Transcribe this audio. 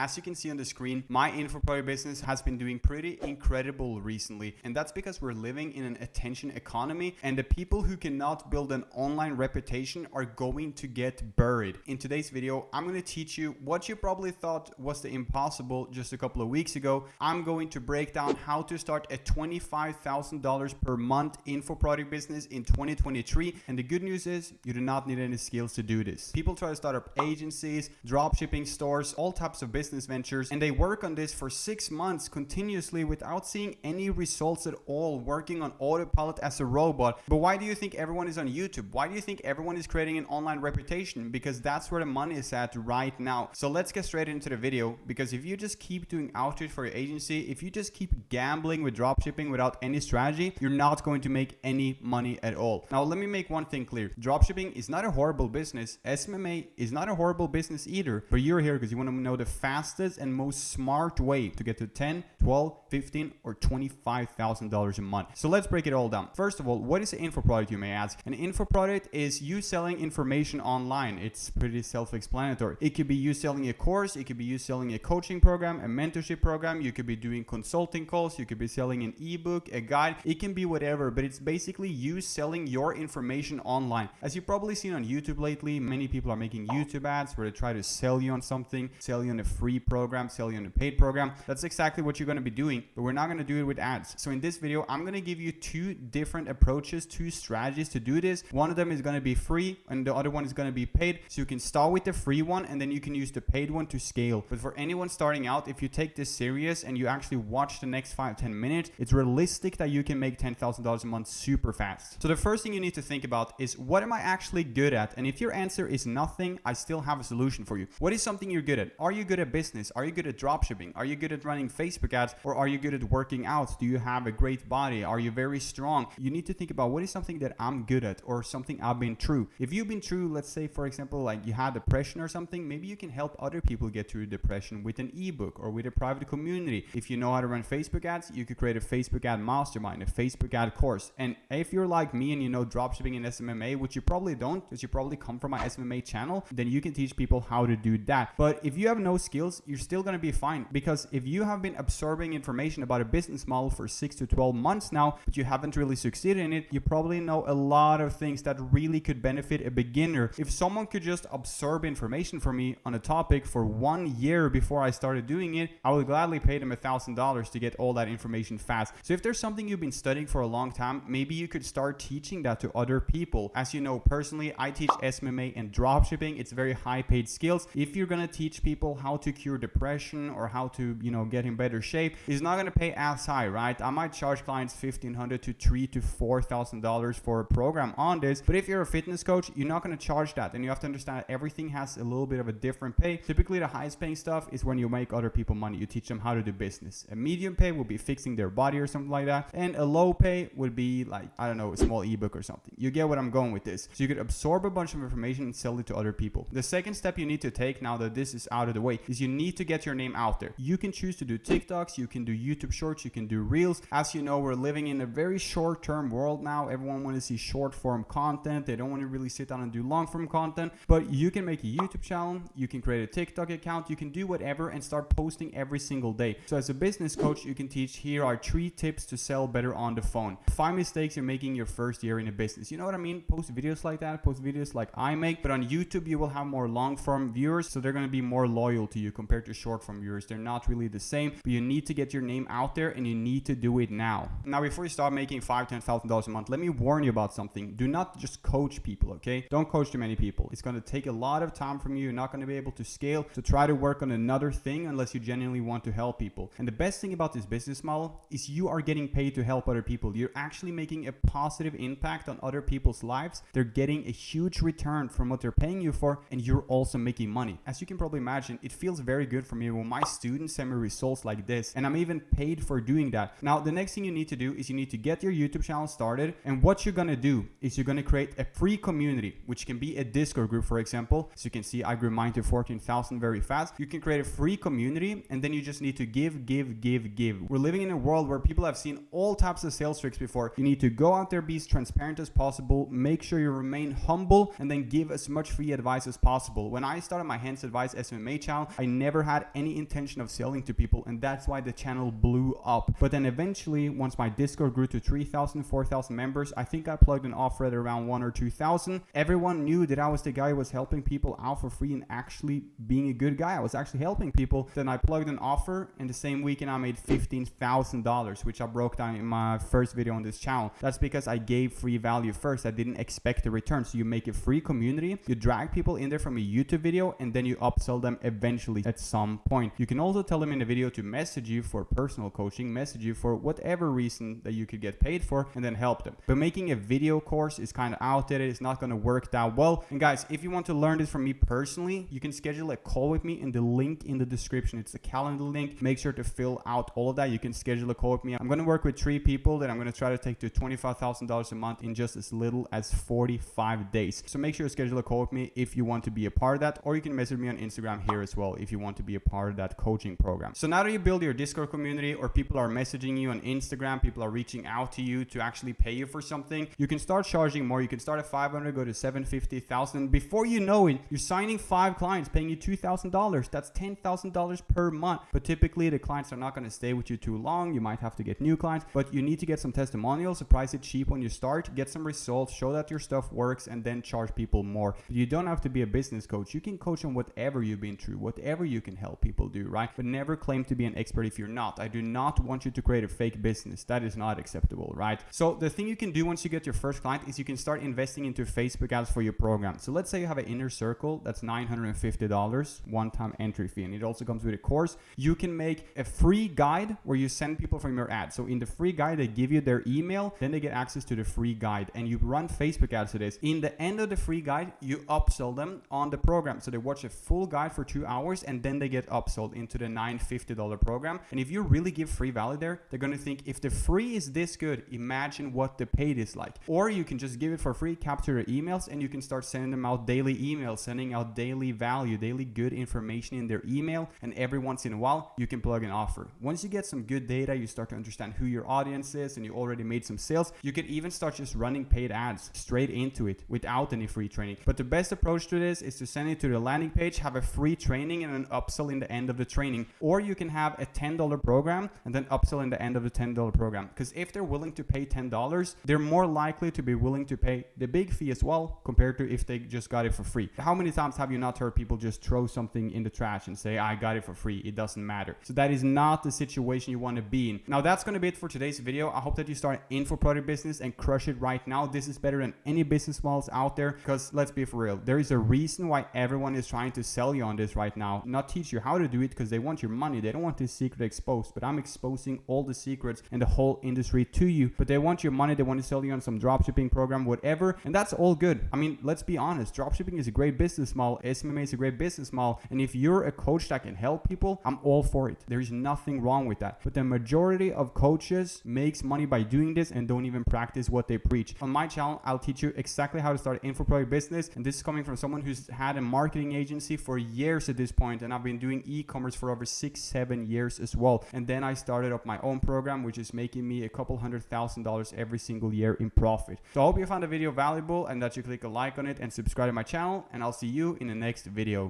As you can see on the screen, my info product business has been doing pretty incredible recently. And that's because we're living in an attention economy, and the people who cannot build an online reputation are going to get buried. In today's video, I'm going to teach you what you probably thought was the impossible just a couple of weeks ago. I'm going to break down how to start a $25,000 per month info product business in 2023. And the good news is you do not need any skills to do this. People try to start up agencies, drop shipping stores, all types of business ventures, and they work on this for 6 months continuously without seeing any results at all, working on autopilot as a robot. But why do you think everyone is on YouTube? Why do you think everyone is creating an online reputation? Because that's where the money is at right now. So let's get straight into the video, because if you just keep doing outreach for your agency, if you just keep gambling with dropshipping without any strategy, you're not going to make any money at all. Now, let me make one thing clear. Dropshipping is not a horrible business. SMMA is not a horrible business either, but you're here because you want to know the fastest and most smart way to get to $10, $12, $15, or $25,000 a month. So let's break it all down. First of all, what is an info product, you may ask? An info product is you selling information online. It's pretty self-explanatory. It could be you selling a course. It could be you selling a coaching program, a mentorship program. You could be doing consulting calls. You could be selling an ebook, a guide. It can be whatever, but it's basically you selling your information online. As you've probably seen on YouTube lately, many people are making YouTube ads where they try to sell you on something, sell you on a free program, sell you on a paid program. That's exactly what you're going to be doing, but we're not going to do it with ads. So in this video, I'm going to give you two different approaches, two strategies to do this. One of them is going to be free and the other one is going to be paid. So you can start with the free one and then you can use the paid one to scale. But for anyone starting out, if you take this serious and you actually watch the next 5-10 minutes, it's realistic that you can make $10,000 a month super fast. So the first thing you need to think about is, what am I actually good at? And if your answer is nothing, I still have a solution for you. What is something you're good at? Are you good at business? Are you good at dropshipping? Are you good at running Facebook ads? Or are you good at working out? Do you have a great body? Are you very strong? You need to think about, what is something that I'm good at or something I've been through. If you've been through, let's say, for example, like you had depression or something, maybe you can help other people get through depression with an ebook or with a private community. If you know how to run Facebook ads, you could create a Facebook ad mastermind, a Facebook ad course. And if you're like me and you know dropshipping and SMMA, which you probably don't, because you probably come from my SMMA channel, then you can teach people how to do that. But if you have no skills, you're still going to be fine, because if you have been absorbing information about a business model for 6 to 12 months now, but you haven't really succeeded in it, you probably know a lot of things that really could benefit a beginner. If someone could just absorb information from me on a topic for 1 year before I started doing it, I would gladly pay them $1,000 to get all that information fast. So if there's something you've been studying for a long time, maybe you could start teaching that to other people. As you know, personally, I teach SMMA and dropshipping. It's very high paid skills. If you're going to teach people how to cure depression or how to, get in better shape, it's not going to pay as high, right? I might charge clients $1,500 to $3,000 to $4,000 for a program on this. But if you're a fitness coach, you're not going to charge that. And you have to understand that everything has a little bit of a different pay. Typically, the highest paying stuff is when you make other people money. You teach them how to do business. A medium pay would be fixing their body or something like that. And a low pay would be like, I don't know, a small ebook or something. You get what I'm going with this. So you could absorb a bunch of information and sell it to other people. The second step you need to take, now that this is out of the way, is you need to get your name out there. You can choose to do TikToks, you can do YouTube shorts, you can do reels. As you know, we're living in a very short-term world now. Everyone wants to see short-form content. They don't want to really sit down and do long-form content. But you can make a YouTube channel, you can create a TikTok account, you can do whatever and start posting every single day. So as a business coach, you can teach, here are 3 tips to sell better on the phone. 5 mistakes you're making your first year in a business. You know what I mean? Post videos like that, post videos like I make. But on YouTube, you will have more long-form viewers, so they're going to be more loyal to you compared to short-form viewers. They're not really the same, but you need to get your name out there and you need to do it now. Now, before you start making $5,000, $10,000 a month, let me warn you about something. Do not just coach people, okay? Don't coach too many people. It's going to take a lot of time from you. You're not going to be able to scale. So try to work on another thing unless you genuinely want to help people. And the best thing about this business model is you are getting paid to help other people. You're actually making a positive impact on other people's lives. They're getting a huge return from what they're paying you for, and you're also making money. As you can probably imagine, it feels very good for me when my students send me results like this, and I'm even paid for doing that. Now, the next thing you need to do is you need to get your YouTube channel started, and what you're gonna do is you're gonna create a free community, which can be a Discord group, for example. So you can see I grew mine to 14,000 very fast. You can create a free community, and then you just need to give. We're living in a world where people have seen all types of sales tricks before. You need to go out there, be as transparent as possible, make sure you remain humble, and then give as much free advice as possible. When I started my Hands Advice SMMA channel, I never had any intention of selling to people, and that's why the channel blew up. But then eventually, once my Discord grew to 3,000, 4,000 members, I think I plugged an offer at around 1 or 2,000. Everyone knew that I was the guy who was helping people out for free and actually being a good guy. I was actually helping people. Then I plugged an offer, and the same weekend I made $15,000, which I broke down in my first video on this channel. That's because I gave free value first. I didn't expect a return. So you make a free community, you drag people in there from a YouTube video, and then you upsell them eventually at some point. You can also tell them in the video to message you for personal coaching, message you for whatever reason that you could get paid for, and then help them. But making a video course is kind of outdated. It's not going to work that well. And guys, if you want to learn this from me personally, you can schedule a call with me in the link in the description. It's a calendar link. Make sure to fill out all of that. You can schedule a call with me. I'm going to work with 3 people that I'm going to try to take to $25,000 a month in just as little as 45 days. So make sure to schedule a call with me if you want to be a part of that, or you can message me on Instagram here as well if you want to be a part of that coaching program. So now that you build your Discord community, or people are messaging you on Instagram, people are reaching out to you to actually pay you for something, you can start charging more. You can start at 500, go to 750, 1,000. Before you know it, you're signing 5 clients paying you $2,000. That's $10,000 per month. But typically the clients are not going to stay with you too long. You might have to get new clients, but you need to get some testimonials, so price it cheap when you start, get some results, show that your stuff works, and then charge people more. You don't have to be a business coach. You can coach on whatever you've been through, whatever you can help people do, right? But never claim to be an expert if you're not. I do not want you to create a fake business. That is not acceptable, right? So the thing you can do once you get your first client is you can start investing into Facebook ads for your program. So let's say you have an inner circle that's $950 one-time entry fee, and it also comes with a course. You can make a free guide where you send people from your ad. So in the free guide, they give you their email, then they get access to the free guide, and you run Facebook ads to this. In the end of the free guide, you upsell them on the program. So they watch a full guide for 2 hours, and then they get upsold into the $950 program. And if you really give free value there, they're going to think, if the free is this good, imagine what the paid is like. Or you can just give it for free, capture their emails, and you can start sending them out daily emails, sending out daily value, daily good information in their email, and every once in a while you can plug an offer. Once you get some good data, you start to understand who your audience is, and you already made some sales, you can even start just running paid ads straight into it without any free training. But the best approach to this is to send it to the landing page, have a free training and an upsell in the end of the training. Or you can have a $10 program and then upsell in the end of the $10 program. Because if they're willing to pay $10, they're more likely to be willing to pay the big fee as well, compared to if they just got it for free. How many times have you not heard people just throw something in the trash and say, I got it for free, it doesn't matter? So that is not the situation you want to be in. Now that's going to be it for today's video. I hope that you start an info product business and crush it right now. This is better than any business models out there, because let's be for real, there is a reason why everyone is trying to sell you on this right now, not teach you how to do it, because they want your money. They don't want this secret exposed, but I'm exposing all the secrets in the whole industry to you. But they want your money, they want to sell you on some dropshipping program, whatever, and that's all good. I mean, let's be honest, dropshipping is a great business model, SMMA is a great business model, and if you're a coach that can help people, I'm all for it. There is nothing wrong with that. But the majority of coaches makes money by doing this and don't even practice what they preach. On my channel, I'll teach you exactly how to start an info product business, and this is coming from someone who's had a marketing agency for years at this point, and I've been doing e-commerce for over 6-7 years as well. And then I started up my own program, which is making me a couple $100,000 every single year in profit. So I hope you found the video valuable and that you click a like on it and subscribe to my channel, and I'll see you in the next video.